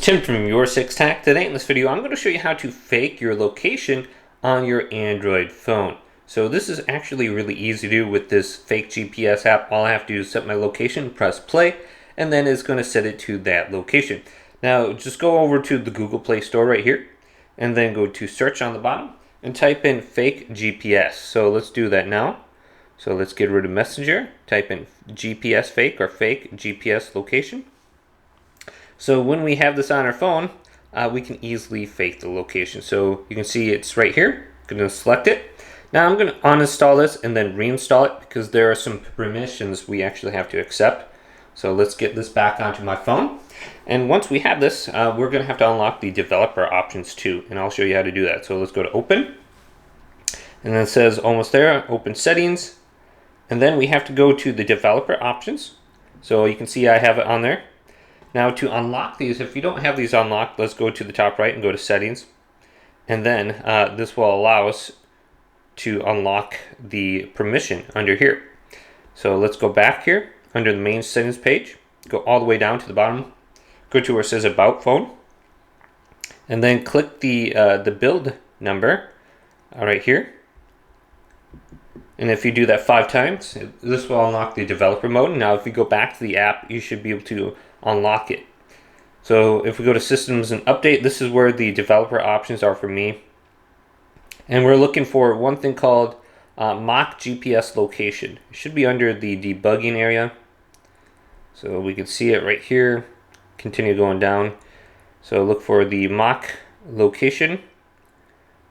Tim from Your Six Tech. Today in this video, I'm going to show you how to fake your location on your Android phone. So this is actually really easy to do with this fake GPS app. All I have to do is set my location, press play, and then it's going to set it to that location. Now just go over to the Google Play Store right here, and then go to search on the bottom and type in fake GPS. So let's do that now. So let's get rid of Messenger, type in GPS fake or fake GPS location. So when we have this on our phone, we can easily fake the location. So you can see it's right here. I'm going to select it. Now I'm going to uninstall this and then reinstall it because there are some permissions we actually have to accept. So let's get this back onto my phone. And once we have this, we're going to have to unlock the developer options too. And I'll show you how to do that. So let's go to open. And then it says almost there, open settings. And then we have to go to the developer options. So you can see I have it on there. Now to unlock these, if you don't have these unlocked, let's go to the top right and go to settings. And then this will allow us to unlock the permission under here. So let's go back here under the main settings page, go all the way down to the bottom, go to where it says about phone, and then click the build number right here. And if you do that 5 times, this will unlock the developer mode. Now if you go back to the app, you should be able to unlock it. So if we go to systems and update, this is where the developer options are for me. And we're looking for one thing called mock GPS location. It should be under the debugging area. So we can see it right here. Continue going down. So look for the mock location.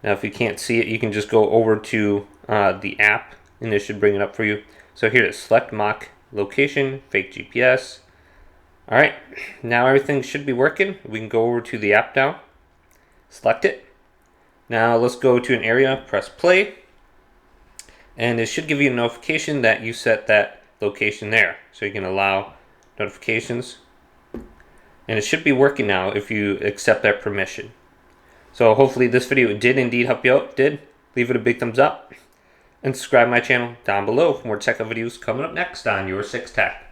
Now if you can't see it, you can just go over to the app and it should bring it up for you. So here it is, select mock location, fake GPS. Alright, now everything should be working. We can go over to the app now, select it. Now let's go to an area, press play, and it should give you a notification that you set that location there. So you can allow notifications, and it should be working now if you accept that permission. So hopefully this video did indeed help you out. Did, leave it a big thumbs up, and subscribe to my channel down below for more tech videos coming up next on Your Six Tech.